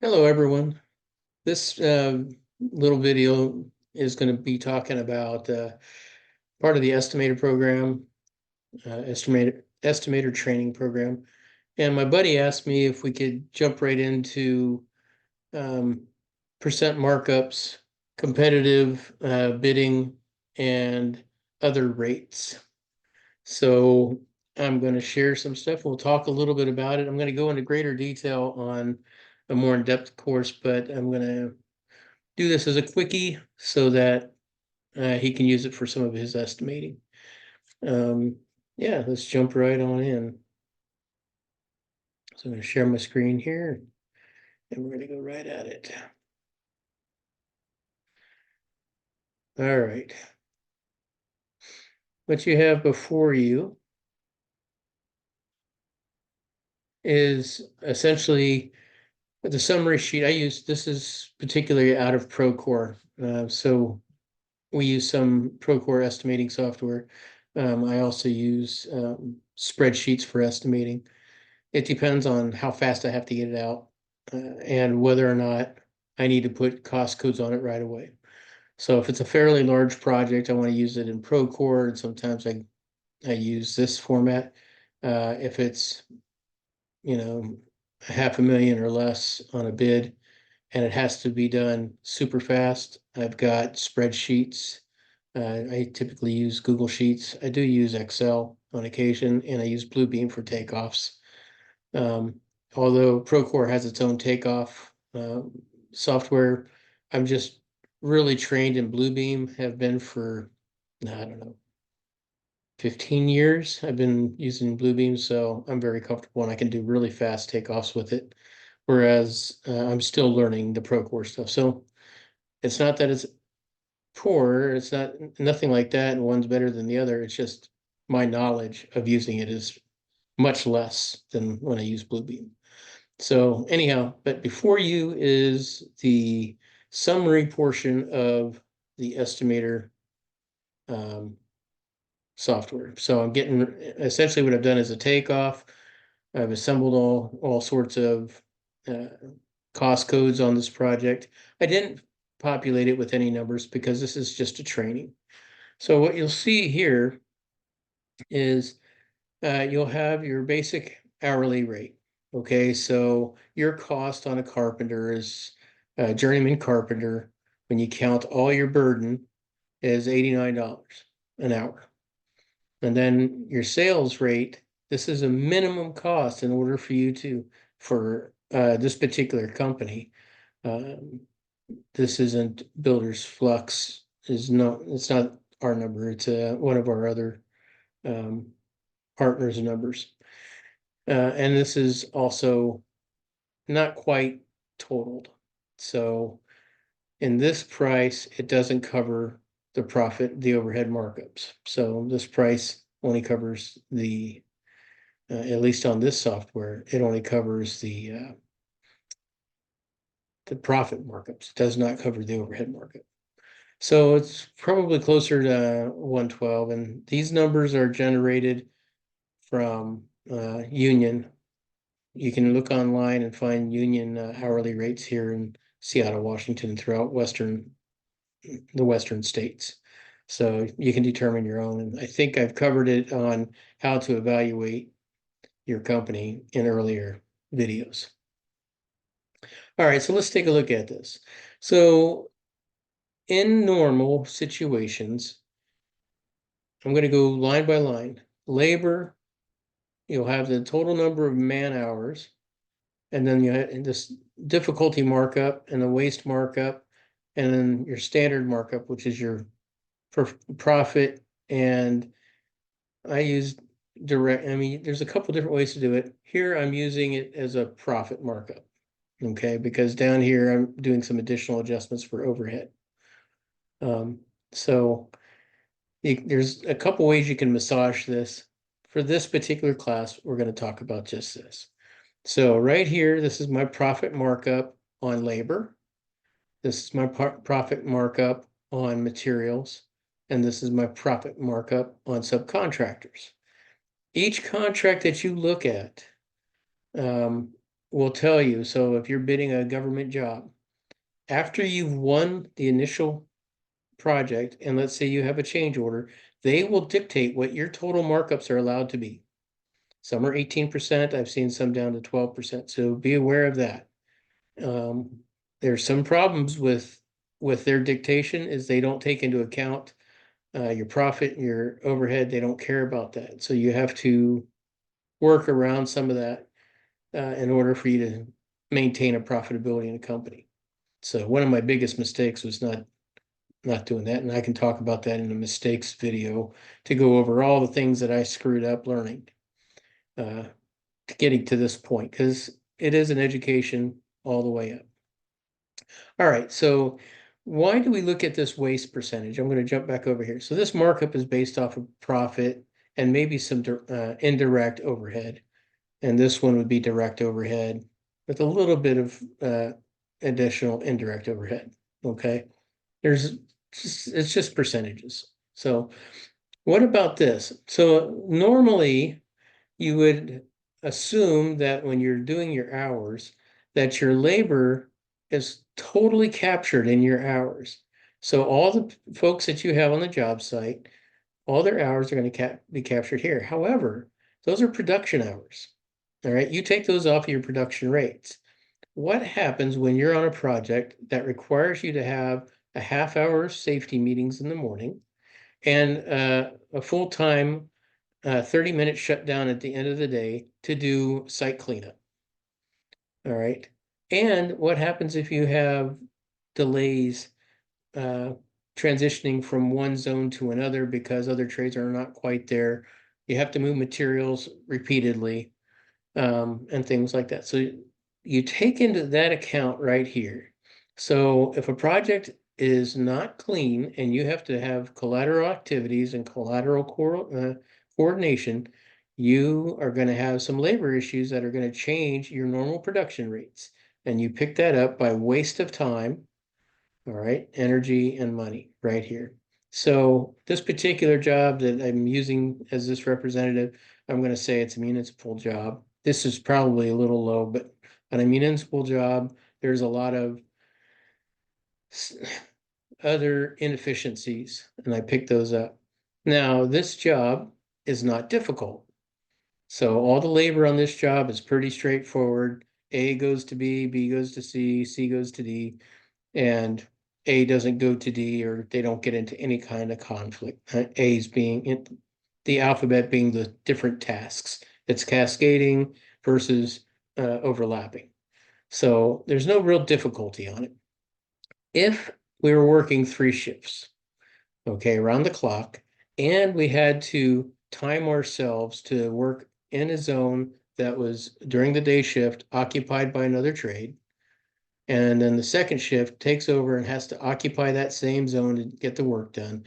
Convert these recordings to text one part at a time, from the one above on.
Hello, everyone. This little video is going to be talking about part of the estimator program, estimator training program. And my buddy asked me if we could jump right into um, percent markups, competitive bidding, and other rates. So I'm going to share some stuff. We'll talk a little bit about it. I'm going to go into greater detail on a more in-depth course, but I'm going to do this as a quickie so that he can use it for some of his estimating. Um, yeah, let's jump right on in. So I'm going to share my screen here and we're going to go right at it. All right. What you have before you is essentially the summary sheet I use. This is particularly out of Procore. So we use some Procore estimating software. I also use spreadsheets for estimating. It depends on how fast I have to get it out and whether or not I need to put cost codes on it right away. So if it's a fairly large project, I want to use it in Procore, and sometimes I use this format. If it's, $500,000 or less on a bid, and it has to be done super fast, I've got spreadsheets. I typically use Google Sheets. I do use Excel on occasion, and I use Bluebeam for takeoffs. Um, although Procore has its own takeoff software, I'm just really trained in Bluebeam, have been for, I don't know, 15 years. I've been using Bluebeam, so I'm very comfortable and I can do really fast takeoffs with it. Whereas I'm still learning the Procore stuff. So it's not that it's poor, it's not nothing like that, and one's better than the other. It's just my knowledge of using it is much less than when I use Bluebeam. So anyhow, but before you is the summary portion of the estimator software. So I'm getting essentially what I've done is a takeoff. I've assembled all sorts of uh, cost codes on this project. I didn't populate it with any numbers because this is just a training. So what you'll see here is you'll have your basic hourly rate. Okay, so your cost on a carpenter is a journeyman carpenter, when you count all your burden, is $89 an hour. And then your sales rate, this is a minimum cost in order for you to, for this particular company. Um, this isn't Builder's Flux, it's not our number, it's one of our other um, partners' numbers. And this is also not quite totaled. So in this price, it doesn't cover the profit, the overhead markups. So this price only covers at least on this software, it only covers the profit markups. It does not cover the overhead markup. So it's probably closer to 112. And these numbers are generated from Union. You can look online and find union hourly rates here in Seattle, Washington, and throughout the Western states. So you can determine your own. And I think I've covered it on how to evaluate your company in earlier videos. All right, so let's take a look at this. So in normal situations, I'm going to go line by line. Labor, you'll have the total number of man hours, and then you have this difficulty markup and the waste markup, and then your standard markup, which is your profit. And I use direct, I mean, there's a couple different ways to do it. Here I'm using it as a profit markup, okay? Because down here I'm doing some additional adjustments for overhead. So there's a couple ways you can massage this. For this particular class, we're going to talk about just this. So right here, this is my profit markup on labor. This is my profit markup on materials. And this is my profit markup on subcontractors. Each contract that you look at, will tell you, so if you're bidding a government job, after you've won the initial project, and let's say you have a change order, they will dictate what your total markups are allowed to be. Some are 18%. I've seen some down to 12%. So be aware of that. There's some problems with their dictation is they don't take into account your profit, your overhead. They don't care about that. So you have to work around some of that in order for you to maintain a profitability in a company. So one of my biggest mistakes was not doing that. And I can talk about that in the mistakes video to go over all the things that I screwed up learning to getting to this point, because it is an education all the way up. All right, so why do we look at this waste percentage? I'm going to jump back over here. So this markup is based off of profit and maybe some indirect overhead. And this one would be direct overhead with a little bit of additional indirect overhead. Okay, it's just percentages. So what about this? So normally you would assume that when you're doing your hours, that your labor is totally captured in your hours. So all the folks that you have on the job site, all their hours are going to be captured here. However, those are production hours. All right, you take those off of your production rates. What happens when you're on a project that requires you to have a half-hour safety meetings in the morning and a full-time 30-minute shutdown at the end of the day to do site cleanup? All right. And what happens if you have delays transitioning from one zone to another because other trades are not quite there? You have to move materials repeatedly and things like that. So you take into that account right here. So if a project is not clean and you have to have collateral activities and collateral coordination, you are going to have some labor issues that are going to change your normal production rates. And you pick that up by waste of time, all right, energy and money right here. So this particular job that I'm using as this representative, I'm going to say it's a municipal job. This is probably a little low, but on a municipal job, there's a lot of other inefficiencies, and I picked those up. Now, this job is not difficult. So all the labor on this job is pretty straightforward. A goes to B, B goes to C, C goes to D, and A doesn't go to D, or they don't get into any kind of conflict. A's being the alphabet being the different tasks. It's cascading versus overlapping. So there's no real difficulty on it. If we were working 3 shifts, okay, around the clock, and we had to time ourselves to work in a zone that was during the day shift occupied by another trade, and then the second shift takes over and has to occupy that same zone to get the work done.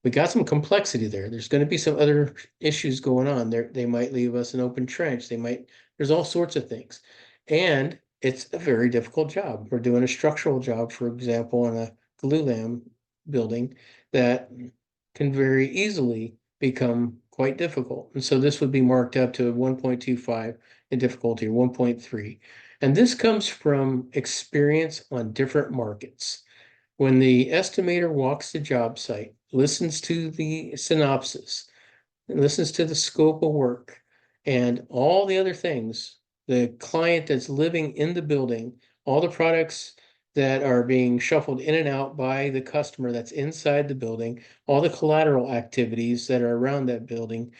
We got some complexity there. There's going to be some other issues going on there. They might leave us an open trench. There's all sorts of things. And it's a very difficult job. We're doing a structural job, for example, in a glulam building that can very easily become quite difficult. And so this would be marked up to 1.25 in difficulty, or 1.3. And this comes from experience on different markets. When the estimator walks the job site, listens to the synopsis, listens to the scope of work, and all the other things, the client that's living in the building, all the products that are being shuffled in and out by the customer that's inside the building, all the collateral activities that are around that building.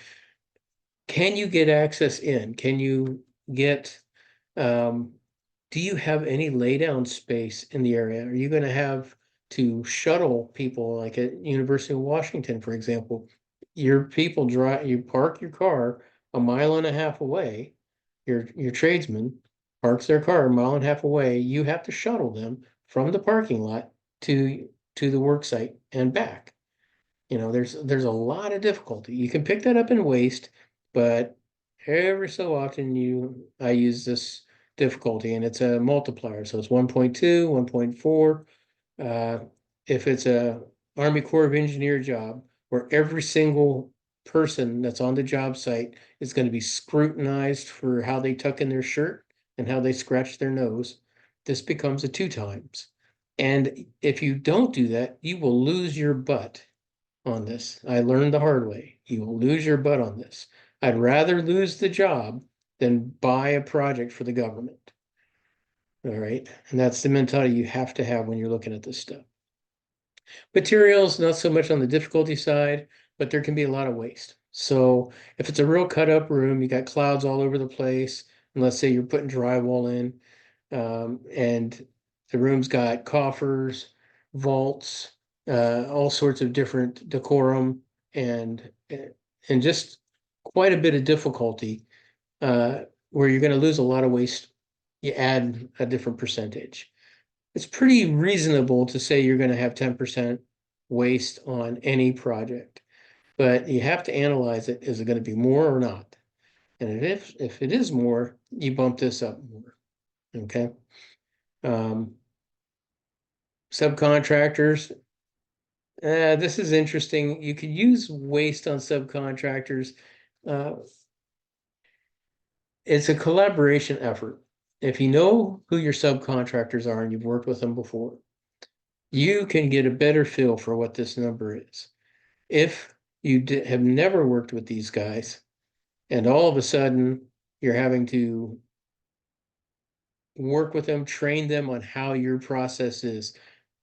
Can you get access in? Can you get, do you have any laydown space in the area? Are you going to have to shuttle people, like at University of Washington, for example? Your people you park your car a mile and a half away. Your tradesman parks their car a mile and a half away. You have to shuttle them from the parking lot to the work site and back. There's a lot of difficulty. You can pick that up in waste, but every so often I use this difficulty, and it's a multiplier. So it's 1.2, 1.4. If it's a Army Corps of Engineer job where every single person that's on the job site is going to be scrutinized for how they tuck in their shirt, and how they scratch their nose, this becomes a 2 times. And if you don't do that, you will lose your butt on this. I learned the hard way. You will lose your butt on this. I'd rather lose the job than buy a project for the government. All right. And that's the mentality you have to have when you're looking at this stuff. Materials, not so much on the difficulty side, but there can be a lot of waste. So if it's a real cut up room, you got clouds all over the place, and let's say you're putting drywall in, and the room's got coffers, vaults, all sorts of different decorum and just quite a bit of difficulty, where you're going to lose a lot of waste. You add a different percentage. It's pretty reasonable to say you're going to have 10% waste on any project, but you have to analyze it. Is it going to be more or not? And if it is more, you bump this up more. Okay. Subcontractors. This is interesting. You could use waste on subcontractors. Uh, it's a collaboration effort. If you know who your subcontractors are and you've worked with them before, you can get a better feel for what this number is. If you have never worked with these guys and all of a sudden you're having to work with them, train them on how your process is.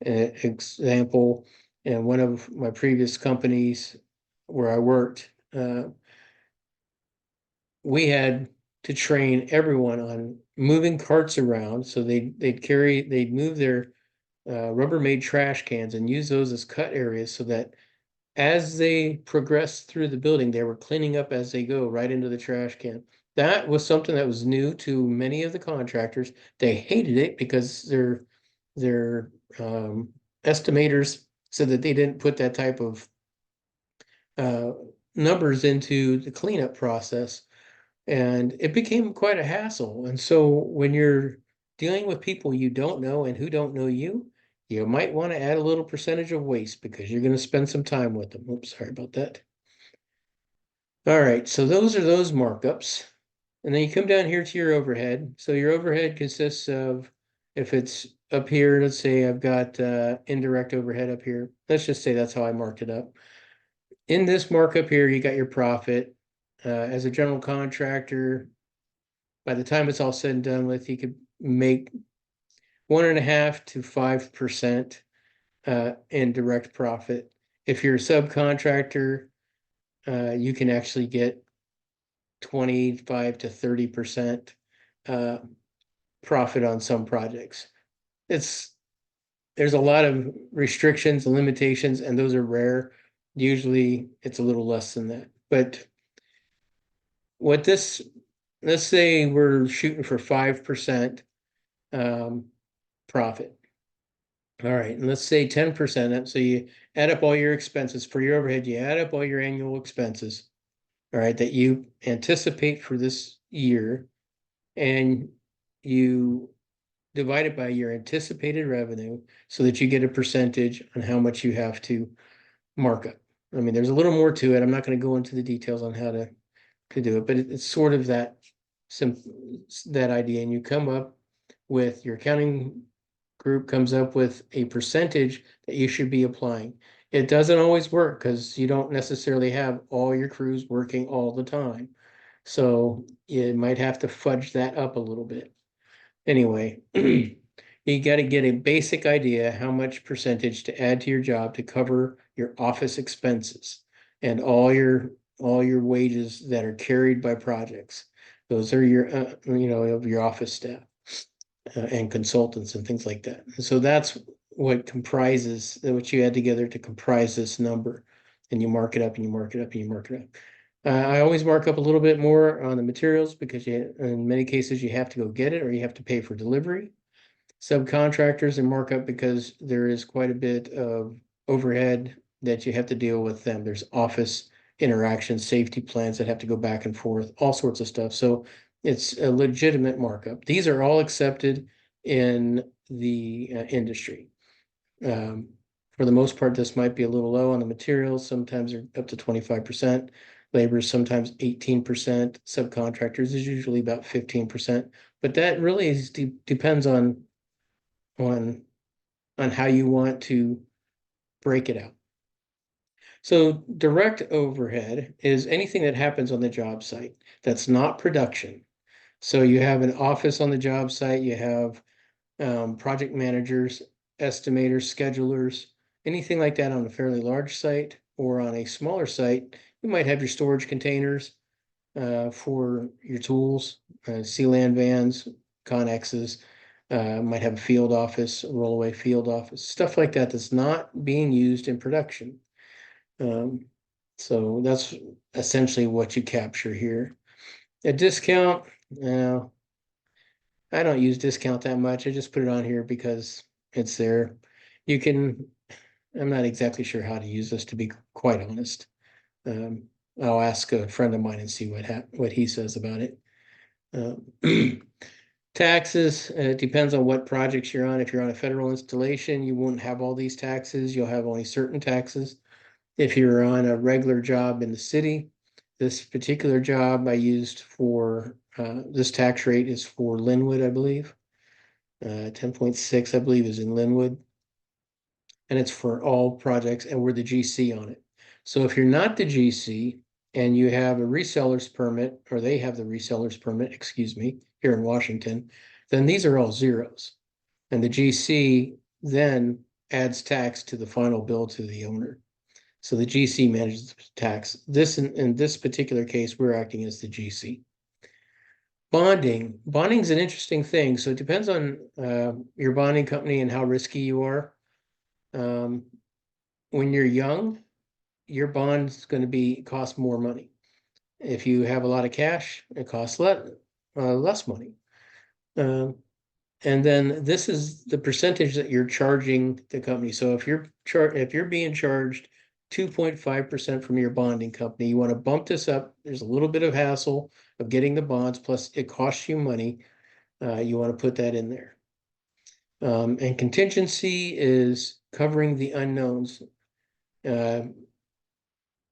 An example, in one of my previous companies where I worked, we had to train everyone on moving carts around. So they'd move their Rubbermaid trash cans and use those as cut areas so that as they progressed through the building, they were cleaning up as they go right into the trash can. That was something that was new to many of the contractors. They hated it because their estimators said that they didn't put that type of uh, numbers into the cleanup process, and it became quite a hassle. And so when you're dealing with people you don't know and who don't know you, you might want to add a little percentage of waste because you're going to spend some time with them. Oops, sorry about that. All right, so those are those markups. And then you come down here to your overhead. So your overhead consists of, if it's up here, let's say I've got indirect overhead up here. Let's just say that's how I marked it up. In this markup here, you got your profit. As a general contractor, by the time it's all said and done with, you could make 1.5 to 5% in direct profit. If you're a subcontractor, you can actually get 25 to 30% profit on some projects. There's a lot of restrictions and limitations, and those are rare. Usually it's a little less than that. But what this, let's say we're shooting for 5% profit. All right, and let's say 10%. So you add up all your expenses for your overhead, you add up all your annual expenses, all right, that you anticipate for this year, and you divide it by your anticipated revenue so that you get a percentage on how much you have to mark up. I mean, there's a little more to it. I'm not going to go into the details on how to do it, but it's sort of that that idea. And you come up with, your accounting group comes up with a percentage that you should be applying. It doesn't always work because you don't necessarily have all your crews working all the time. So you might have to fudge that up a little bit. Anyway, you got to get a basic idea how much percentage to add to your job to cover your office expenses and all your wages that are carried by projects. Those are your of your office staff and consultants and things like that. And so that's what you add together to comprise this number, and you mark it up and you mark it up and you mark it up. I always mark up a little bit more on the materials because in many cases you have to go get it or you have to pay for delivery. Subcontractors and markup because there is quite a bit of overhead that you have to deal with them. There's office interactions, safety plans that have to go back and forth, all sorts of stuff. So it's a legitimate markup. These are all accepted in the industry. For the most part, this might be a little low on the materials. Sometimes they're up to 25%. Labor is sometimes 18%, subcontractors is usually about 15%, but that really depends on on how you want to break it out. So direct overhead is anything that happens on the job site that's not production. So you have an office on the job site, you have project managers, estimators, schedulers, anything like that on a fairly large site, or on a smaller site, you might have your storage containers for your tools, CLAN vans, Connexes, might have a field office, a rollaway field office, stuff like that that's not being used in production. So that's essentially what you capture here. A discount, I don't use discount that much. I just put it on here because it's there. You can, I'm not exactly sure how to use this, to be quite honest. I'll ask a friend of mine and see what he says about it. Taxes, it depends on what projects you're on. If you're on a federal installation, you won't have all these taxes. You'll have only certain taxes. If you're on a regular job in the city, this particular job I used for this tax rate is for Linwood, I believe. 10.6, I believe, is in Linwood. And it's for all projects, and we're the GC on it. So if you're not the GC and you have a reseller's permit, or they have the reseller's permit, excuse me, here in Washington, then these are all zeros. And the GC then adds tax to the final bill to the owner. So the GC manages the tax. This in this particular case, we're acting as the GC. Bonding. Bonding is an interesting thing. So it depends on your bonding company and how risky you are. When you're young, your bond's going to cost more money. If you have a lot of cash, it costs less money. And then this is the percentage that you're charging the company. So if you're being charged 2.5% from your bonding company, you want to bump this up. There's a little bit of hassle of getting the bonds, plus it costs you money. You want to put that in there. And contingency is covering the unknowns.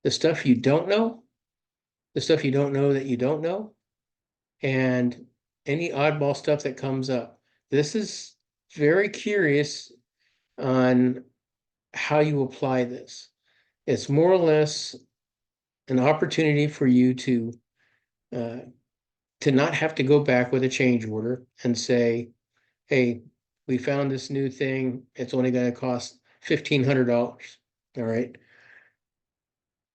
The stuff you don't know, the stuff you don't know that you don't know, and any oddball stuff that comes up. This is very curious on how you apply this. It's more or less an opportunity for you to not have to go back with a change order and say, hey, we found this new thing. It's only going to cost $1,500. All right.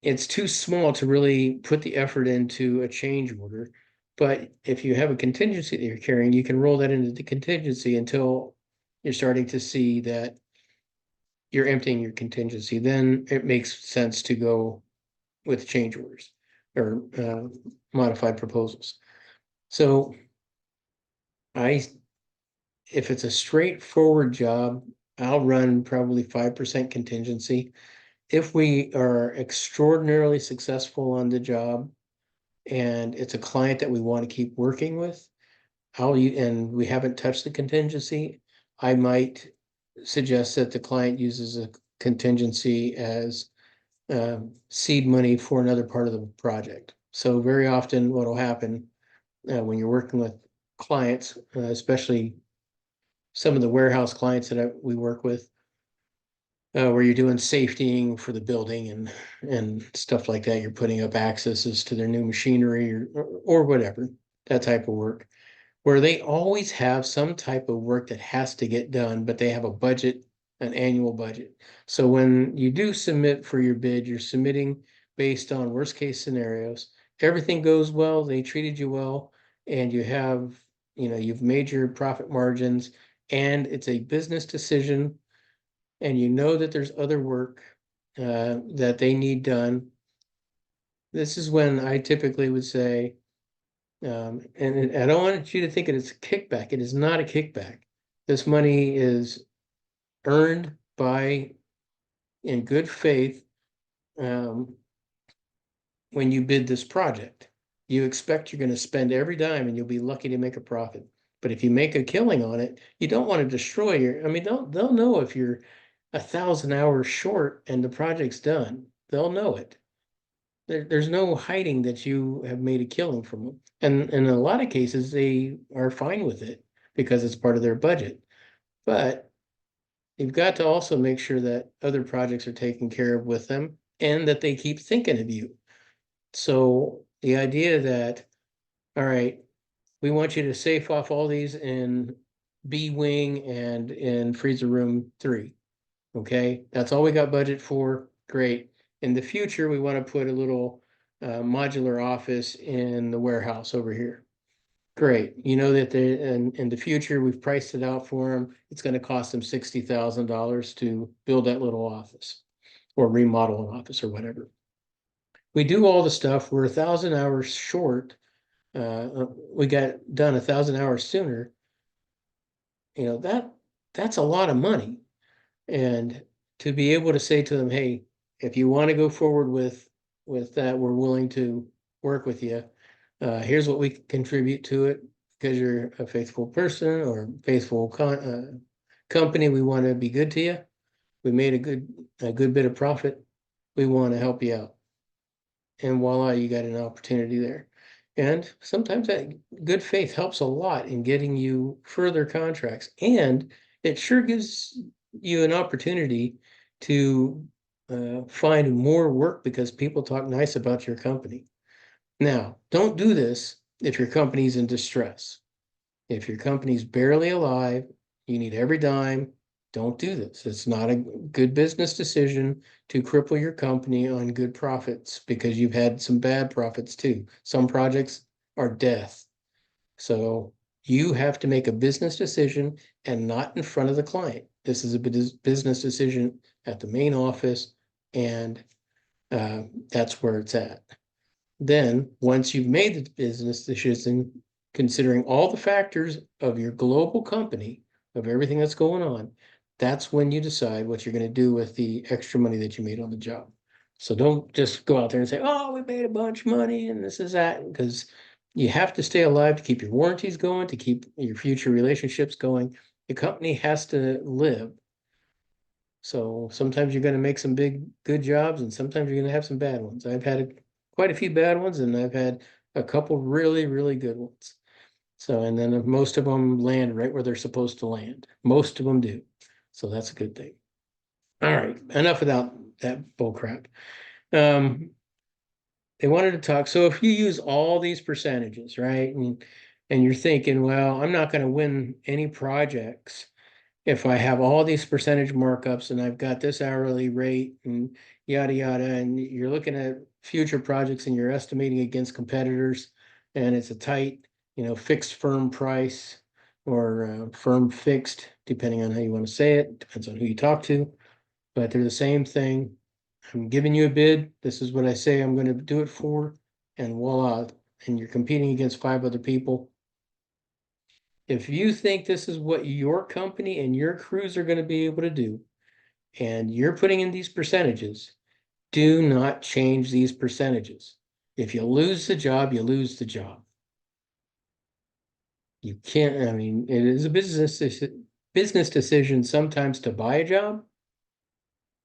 It's too small to really put the effort into a change order. But if you have a contingency that you're carrying, you can roll that into the contingency until you're starting to see that you're emptying your contingency. Then it makes sense to go with change orders or modified proposals. So if it's a straightforward job, I'll run probably 5% contingency. If we are extraordinarily successful on the job and it's a client that we want to keep working with, and we haven't touched the contingency, I might suggest that the client uses a contingency as seed money for another part of the project. So very often what will happen when you're working with clients, especially some of the warehouse clients that we work with, where you're doing safetying for the building and stuff like that. You're putting up accesses to their new machinery or whatever, that type of work, where they always have some type of work that has to get done, but they have a budget, an annual budget. So when you do submit for your bid, you're submitting based on worst case scenarios. Everything goes well, they treated you well, and you've made your profit margins, and it's a business decision, and you know that there's other work that they need done. This is when I typically would say, and I don't want you to think that it's a kickback. It is not a kickback. This money is earned in good faith, when you bid this project. You expect you're going to spend every dime and you'll be lucky to make a profit. But if you make a killing on it, you don't want to destroy they'll know if you're 1,000 hours short and the project's done. They'll know it. there's no hiding that you have made a killing from them. And in a lot of cases, they are fine with it because it's part of their budget. But you've got to also make sure that other projects are taken care of with them and that they keep thinking of you. So the idea that, all right, we want you to safe off all these in B wing and in freezer room 3. Okay, that's all we got budget for. Great. In the future, we want to put a little modular office in the warehouse over here. Great. You know that in the future, we've priced it out for them. It's going to cost them $60,000 to build that little office or remodel an office or whatever. We do all the stuff. We're 1,000 hours short. We got done 1,000 hours sooner. You know, that's a lot of money. And to be able to say to them, hey, if you want to go forward with that, we're willing to work with you. Here's what we can contribute to it because you're a faithful person or faithful company. We want to be good to you. We made a good bit of profit. We want to help you out. And voila, you got an opportunity there. And sometimes that good faith helps a lot in getting you further contracts. And it sure gives you an opportunity to find more work because people talk nice about your company. Now, don't do this if your company's in distress. If your company's barely alive, you need every dime, don't do this. It's not a good business decision to cripple your company on good profits because you've had some bad profits too. Some projects are death. So you have to make a business decision and not in front of the client. This is a business decision at the main office, and that's where it's at. Then, once you've made the business decision, considering all the factors of your global company, of everything that's going on, that's when you decide what you're going to do with the extra money that you made on the job. So don't just go out there and say, oh, we made a bunch of money and this is that, because you have to stay alive to keep your warranties going, to keep your future relationships going. The company has to live. So sometimes you're going to make some big, good jobs, and sometimes you're going to have some bad ones. I've had quite a few bad ones, and I've had a couple really, really good ones. So, and then most of them land right where they're supposed to land. Most of them do. So that's a good thing. All right, enough about that bull crap. They wanted to talk. So if you use all these percentages, right, and you're thinking, well, I'm not going to win any projects if I have all these percentage markups and I've got this hourly rate and yada yada, and you're looking at future projects and you're estimating against competitors, and it's a tight, fixed firm price or firm fixed, depending on how you want to say it, depends on who you talk to, but they're the same thing. I'm giving you a bid. This is what I say I'm going to do it for, and voila. And you're competing against 5 other people. If you think this is what your company and your crews are going to be able to do, and you're putting in these percentages, do not change these percentages. If you lose the job, you lose the job. You can't, I mean, it is a business decision sometimes to buy a job.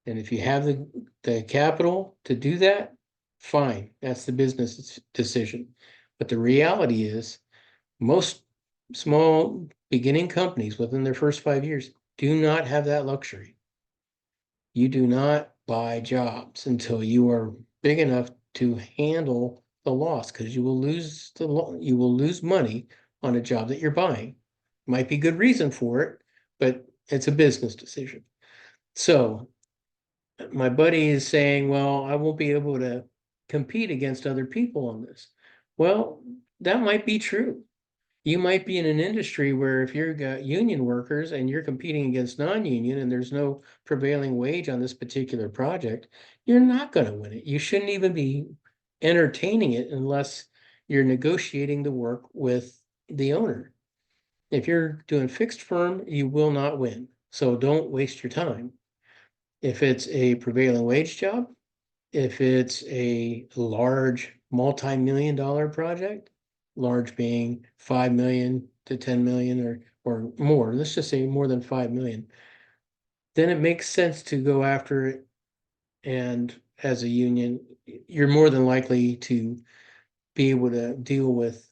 And if you have the capital to do that, fine, that's the business decision. But the reality is, most small beginning companies within their first 5 years do not have that luxury. You do not buy jobs until you are big enough to handle the loss, because you will lose money on a job that you're buying. Might be good reason for it, but it's a business decision. So my buddy is saying, well, I won't be able to compete against other people on this. Well, that might be true. You might be in an industry where if you've got union workers and you're competing against non-union and there's no prevailing wage on this particular project, you're not going to win it. You shouldn't even be entertaining it unless you're negotiating the work with the owner. If you're doing fixed firm, you will not win. So don't waste your time. If it's a prevailing wage job, if it's a large multi-million-dollar project, large being 5 million to 10 million or more, let's just say more than 5 million, then it makes sense to go after it. And as a union, you're more than likely to be able to deal with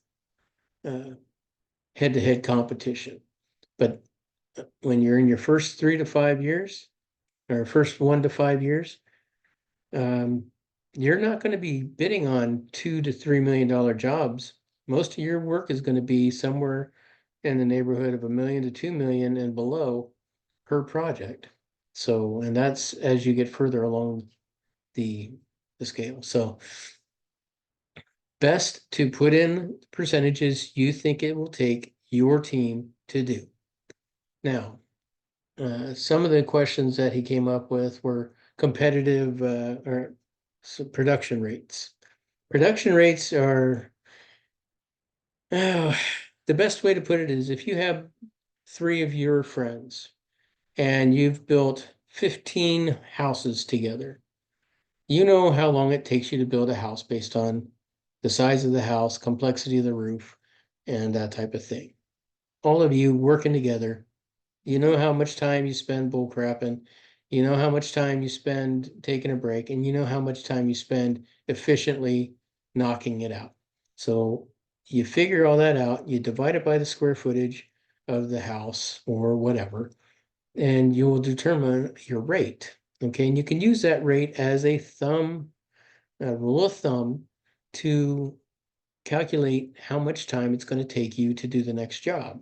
head-to-head competition. But when you're in your first 3 to 5 years, or first 1 to 5 years, um, you're not going to be bidding on $2 to $3 million jobs. Most of your work is going to be somewhere in the neighborhood of $1 million to $2 million and below per project. So, and that's as you get further along the scale. So best to put in percentages you think it will take your team to do. Now, some of the questions that he came up with were competitive or production rates. Production rates are the best way to put it is if you have 3 of your friends and you've built 15 houses together, you know how long it takes you to build a house based on the size of the house, complexity of the roof, and that type of thing. All of you working together, you know how much time you spend bull crapping, you know how much time you spend taking a break, and you know how much time you spend efficiently knocking it out. So you figure all that out, you divide it by the square footage of the house or whatever, and you will determine your rate. Okay, and you can use that rate as a rule of thumb to calculate how much time it's going to take you to do the next job.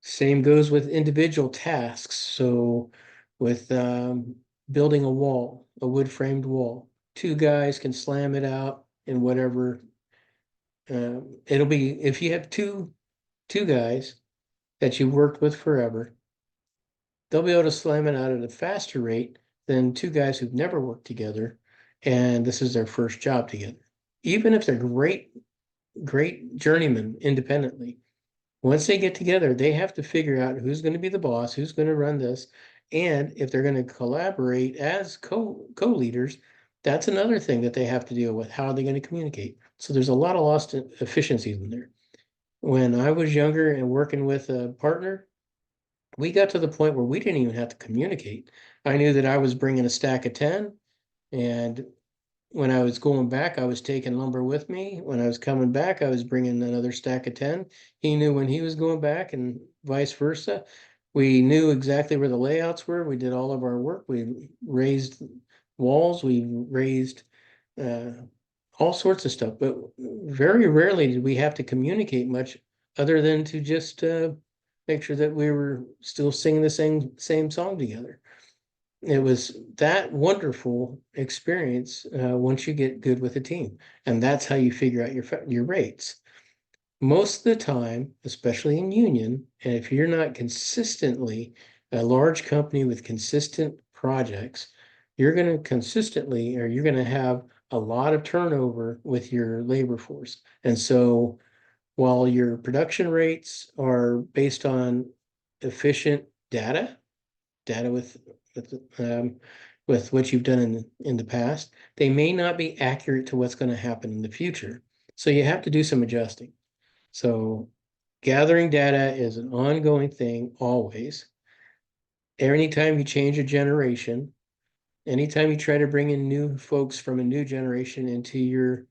Same goes with individual tasks. So with building a wall, a wood framed wall, 2 guys can slam it out in whatever. It'll be if you have two guys that you've worked with forever, they'll be able to slam it out at a faster rate than 2 guys who've never worked together, and this is their first job together. Even if they're great journeymen independently, once they get together, they have to figure out who's going to be the boss, who's going to run this, and if they're going to collaborate as co-leaders, that's another thing that they have to deal with. How are they going to communicate? So there's a lot of lost efficiencies in there. When I was younger and working with a partner, we got to the point where we didn't even have to communicate. I knew that I was bringing a stack of 10, and when I was going back, I was taking lumber with me. When I was coming back, I was bringing another stack of 10. He knew when he was going back and vice versa. We knew exactly where the layouts were. We did all of our work. We raised walls. We raised uh, all sorts of stuff. But very rarely did we have to communicate much other than to just make sure that we were still singing the same song together. It was that wonderful experience once you get good with a team, and that's how you figure out your rates. Most of the time, especially in union, and if you're not consistently a large company with consistent projects, you're going to consistently, or you're going to have a lot of turnover with your labor force. And so while your production rates are based on efficient data with with what you've done in the past, they may not be accurate to what's going to happen in the future. So you have to do some adjusting. So gathering data is an ongoing thing always. Anytime you change a generation, anytime you try to bring in new folks from a new generation into your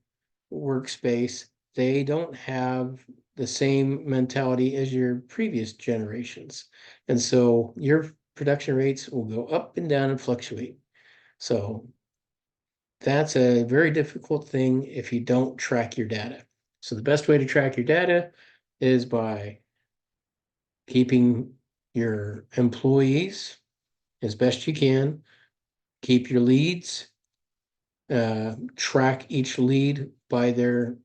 workspace, they don't have the same mentality as your previous generations. And so your production rates will go up and down and fluctuate. So that's a very difficult thing if you don't track your data. So the best way to track your data is by keeping your employees as best you can, keep your leads, track each lead by their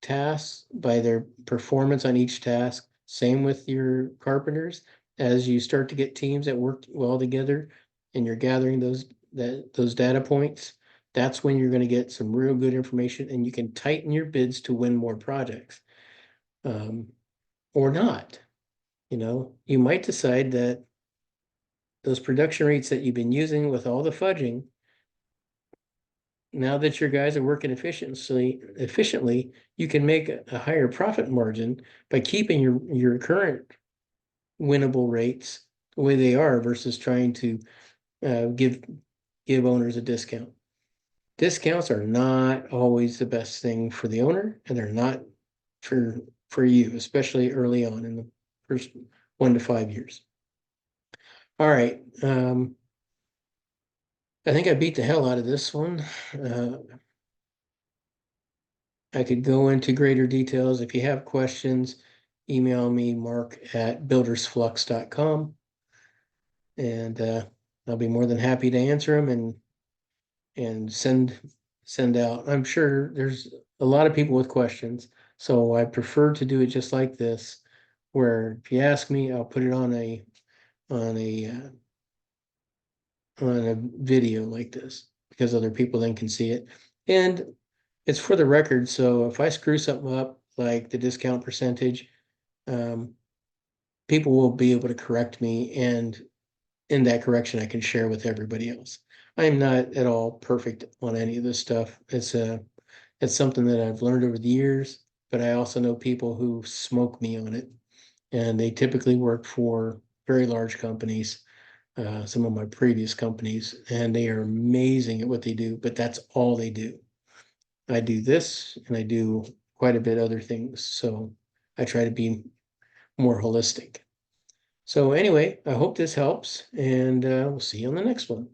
tasks, by their performance on each task. Same with your carpenters. As you start to get teams that work well together and you're gathering those data points, that's when you're going to get some real good information and you can tighten your bids to win more projects. Or not. You might decide that those production rates that you've been using with all the fudging, now that your guys are working efficiently, you can make a higher profit margin by keeping your current winnable rates the way they are versus trying to give owners a discount. discounts are not always the best thing for the owner, and they're not for you, especially early on in the first 1 to 5 years. All right. I think I beat the hell out of this one. I could go into greater details. If you have questions, email me, mark@buildersflux.com, and I'll be more than happy to answer them and send out. I'm sure there's a lot of people with questions, so I prefer to do it just like this, where if you ask me, I'll put it on on a on a video like this, because other people then can see it. And it's for the record, so if I screw something up, like the discount percentage, um, people will be able to correct me, and in that correction, I can share with everybody else. I am not at all perfect on any of this stuff. It's something that I've learned over the years, but I also know people who smoke me on it, and they typically work for very large companies, some of my previous companies, and they are amazing at what they do, but that's all they do. I do this and I do quite a bit other things. So I try to be more holistic. So anyway, I hope this helps, and we'll see you on the next one.